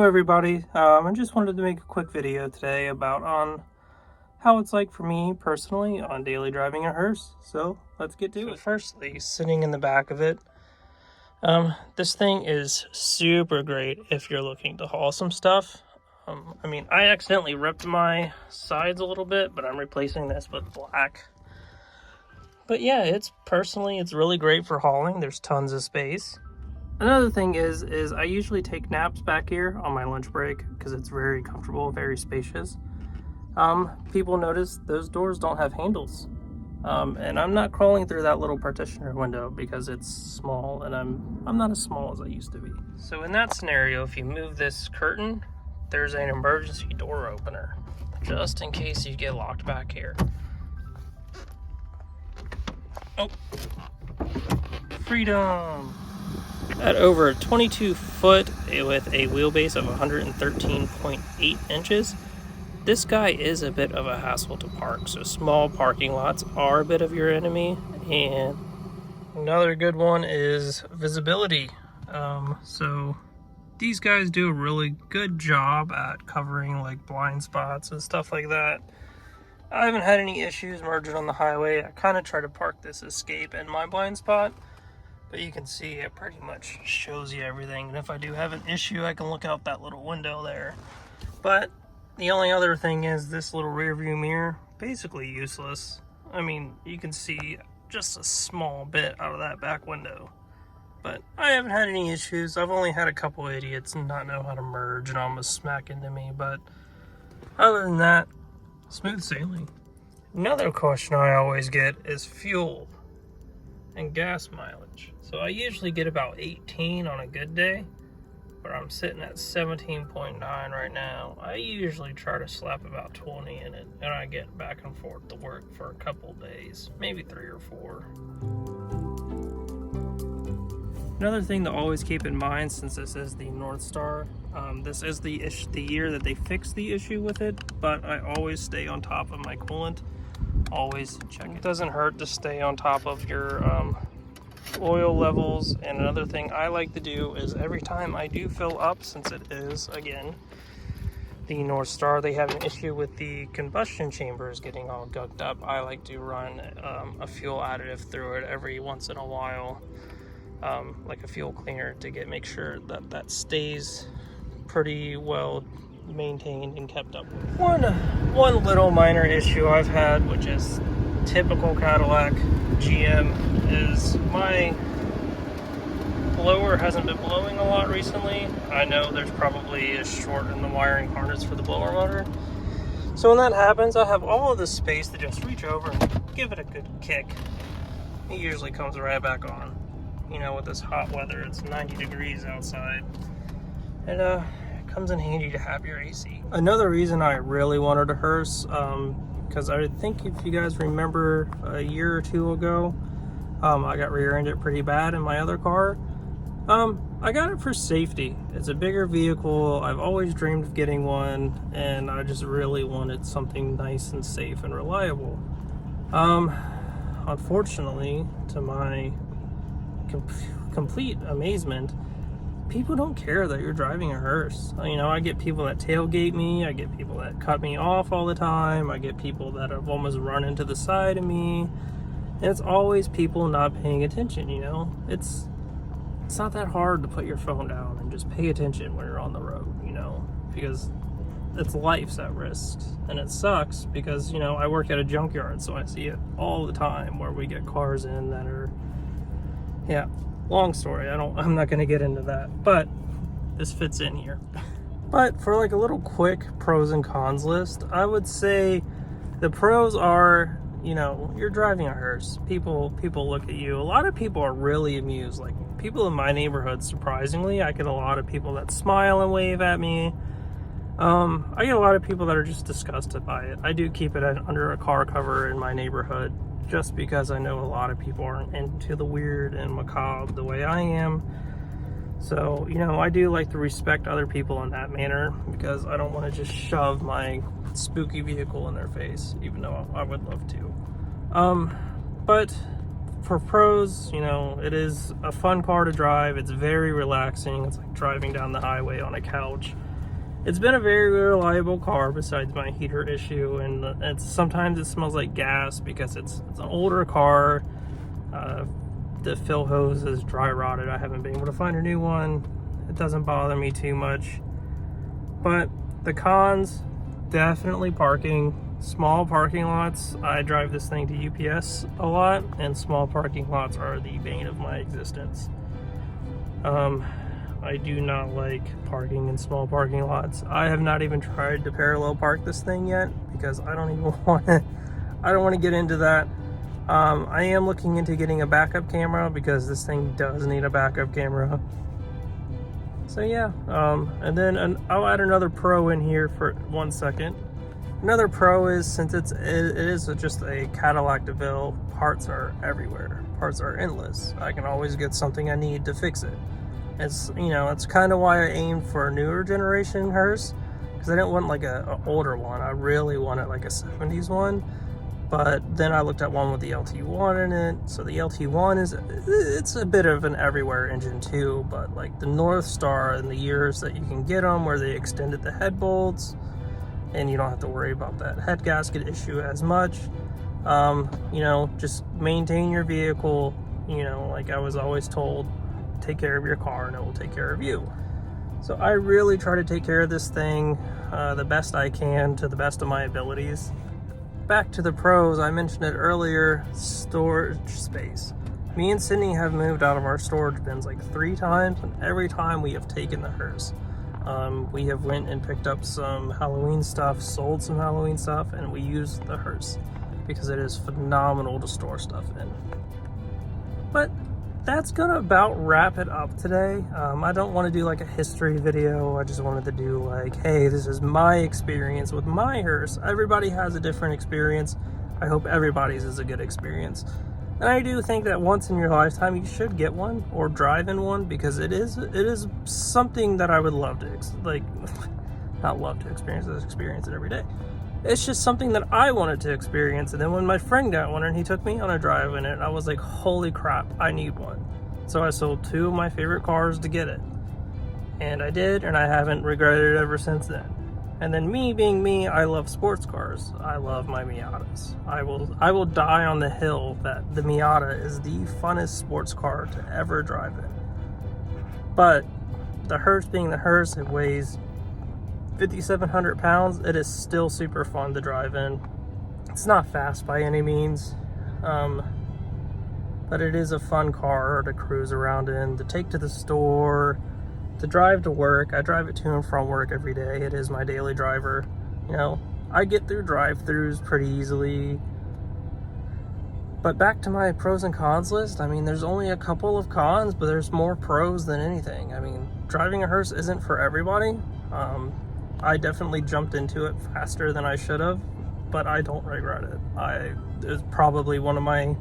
everybody. I just wanted to make a quick video today about how it's like for me personally on daily driving a hearse. So let's get to it. Firstly, sitting in the back of it, this thing is super great if you're looking to haul some stuff. I accidentally ripped my sides a little bit, but I'm replacing this with black. But yeah, it's really great for hauling. There's tons of space. Another thing is I usually take naps back here on my lunch break because it's very comfortable, very spacious. People notice those doors don't have handles. And I'm not crawling through that little partitioner window because it's small, and I'm not as small as I used to be. So in that scenario, if you move this curtain, there's an emergency door opener, just in case you get locked back here. Oh, freedom! At over 22 foot with a wheelbase of 113.8 inches, this guy is a bit of a hassle to park, so small parking lots are a bit of your enemy. And another good one is visibility. So these guys do a really good job at covering like blind spots and stuff like that. I haven't had any issues merging on the highway. I kind of try to park this Escape in my blind spot, but you can see it pretty much shows you everything. And if I do have an issue, I can look out that little window there. But the only other thing is this little rear view mirror, basically useless. I mean, you can see just a small bit out of that back window. But I haven't had any issues. I've only had a couple idiots not know how to merge and almost smack into me. But other than that, smooth sailing. Another question I always get is fuel and gas mileage. So I usually get about 18 on a good day, but I'm sitting at 17.9 right now. I usually try to slap about 20 in it, and I get back and forth to work for a couple days, maybe 3 or 4. Another thing to always keep in mind, since this is the North Star, this is the year that they fixed the issue with it, but I always stay on top of my coolant. Always check it. It doesn't hurt to stay on top of your oil levels. And another thing I like to do is every time I do fill up, since it is, again, the North Star, they have an issue with the combustion chambers getting all gunked up. I like to run a fuel additive through it every once in a while. Like a fuel cleaner to make sure that stays pretty well maintained and kept up. One little minor issue I've had, which is typical Cadillac GM, is my blower hasn't been blowing a lot recently. I know there's probably a short in the wiring harness for the blower motor. So when that happens, I have all of this space to just reach over and give it a good kick. It usually comes right back on. You know, with this hot weather, it's 90 degrees outside, and it comes in handy to have your AC. Another reason I really wanted a hearse, because I think if you guys remember a year or two ago, I got rear-ended pretty bad in my other car. I got it for safety. It's a bigger vehicle. I've always dreamed of getting one, and I just really wanted something nice and safe and reliable. Unfortunately, to my complete amazement, people don't care that you're driving a hearse. You know, I get people that tailgate me, I get people that cut me off all the time, I get people that have almost run into the side of me, and it's always people not paying attention. You know, it's not that hard to put your phone down and just pay attention when you're on the road, you know, because it's life's at risk. And it sucks because, you know, I work at a junkyard, so I see it all the time where we get cars in that are, yeah, long story. I'm not going to get into that, but this fits in here. But for like a little quick pros and cons list, I would say the pros are, you know, you're driving a hearse. People look at you. A lot of people are really amused. Like people in my neighborhood, surprisingly, I get a lot of people that smile and wave at me. I get a lot of people that are just disgusted by it. I do keep it under a car cover in my neighborhood, just because I know a lot of people aren't into the weird and macabre the way I am. So, you know, I do like to respect other people in that manner, because I don't want to just shove my spooky vehicle in their face, even though I would love to. But for pros, you know, it is a fun car to drive. It's very relaxing. It's like driving down the highway on a couch. it's been a very reliable car besides my heater issue, and sometimes it smells like gas because it's an older car. The fill hose is dry rotted. I haven't been able to find a new one. It doesn't bother me too much. But the cons, definitely parking. Small parking lots. I drive this thing to UPS a lot, and small parking lots are the bane of my existence. I do not like parking in small parking lots. I have not even tried to parallel park this thing yet because I don't even want to. I don't want to get into that. I am looking into getting a backup camera because this thing does need a backup camera. So yeah, and then I'll add another pro in here for 1 second. Another pro is, since it is just a Cadillac DeVille, parts are everywhere. Parts are endless. I can always get something I need to fix it. It's, you know, it's kind of why I aimed for a newer generation Hearse, because I didn't want like a older one. I really wanted like a 70s one. But then I looked at one with the LT1 in it. So the LT1 it's a bit of an everywhere engine too, but like the North Star and the years that you can get them where they extended the head bolts and you don't have to worry about that head gasket issue as much. You know, just maintain your vehicle. You know, like I was always told, take care of your car and it will take care of you. So I really try to take care of this thing the best I can to the best of my abilities. Back to the pros, I mentioned it earlier, storage space. Me and Sydney have moved out of our storage bins like 3 times, and every time we have taken the Hearse. We have went and picked up some Halloween stuff, sold some Halloween stuff, and we used the Hearse because it is phenomenal to store stuff in. But that's gonna about wrap it up today. I don't want to do like a history video. I just wanted to do like, hey, this is my experience with my Hearse. Everybody has a different experience. I hope everybody's is a good experience. And I do think that once in your lifetime you should get one or drive in one, because it is something that I would love to not love to experience it every day. It's just something that I wanted to experience. And then when my friend got one and he took me on a drive in it, I was like, holy crap, I need one. So I sold 2 of my favorite cars to get it. And I did, and I haven't regretted it ever since then. And then me being me, I love sports cars. I love my Miatas. I will die on the hill that the Miata is the funnest sports car to ever drive in. But the Hearse being the Hearse, it weighs 5,700 pounds. It is still super fun to drive in. It's not fast by any means, but it is a fun car to cruise around in, to take to the store, to drive to work. I drive it to and from work every day. It is my daily driver. You know, I get through drive-thrus pretty easily. But back to my pros and cons list, I mean, there's only a couple of cons, but there's more pros than anything. I mean, driving a Hearse isn't for everybody. I definitely jumped into it faster than I should have, but I don't regret it. It's probably one of my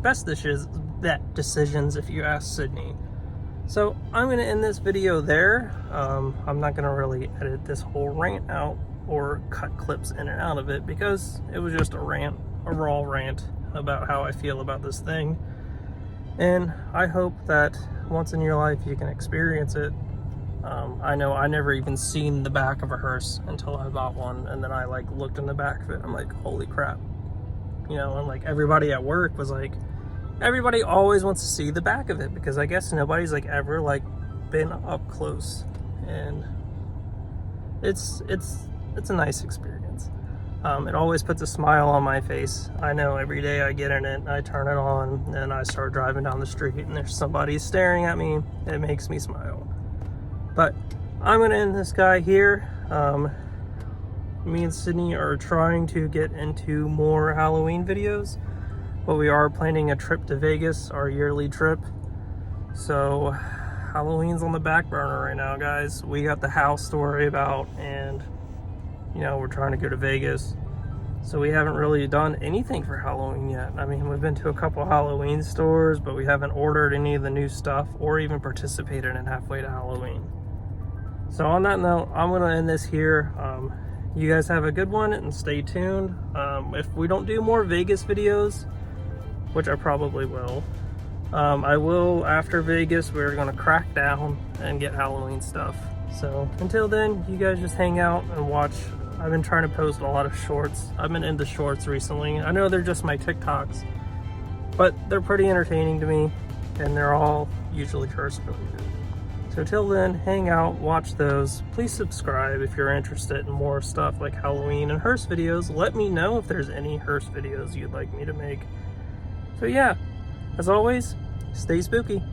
best decisions if you ask Sydney. So I'm going to end this video there. I'm not going to really edit this whole rant out or cut clips in and out of it, because it was just a raw rant about how I feel about this thing. And I hope that once in your life you can experience it. I know I never even seen the back of a Hearse until I bought one, and then I like looked in the back of it. I'm like, holy crap. You know, and like everybody at work was like, everybody always wants to see the back of it, because I guess nobody's like ever like been up close, and it's a nice experience. It always puts a smile on my face. I know every day I get in it, I turn it on, and I start driving down the street and there's somebody staring at me, it makes me smile. But I'm gonna end this guy here. Me and Sydney are trying to get into more Halloween videos, but we are planning a trip to Vegas, our yearly trip. So Halloween's on the back burner right now, guys. We got the house to worry about, and you know, we're trying to go to Vegas. So we haven't really done anything for Halloween yet. I mean, we've been to a couple Halloween stores, but we haven't ordered any of the new stuff or even participated in Halfway to Halloween. So on that note, I'm gonna end this here. You guys have a good one and stay tuned. If we don't do more Vegas videos, which I probably will, I will after Vegas. We're gonna crack down and get Halloween stuff. So until then, you guys just hang out and watch. I've been trying to post a lot of shorts. I've been into shorts recently. I know they're just my TikToks, but they're pretty entertaining to me, and they're all usually Hearse related. So till then, hang out, watch those. Please subscribe if you're interested in more stuff like Halloween and Hearse videos. Let me know if there's any Hearse videos you'd like me to make. So yeah, as always, stay spooky.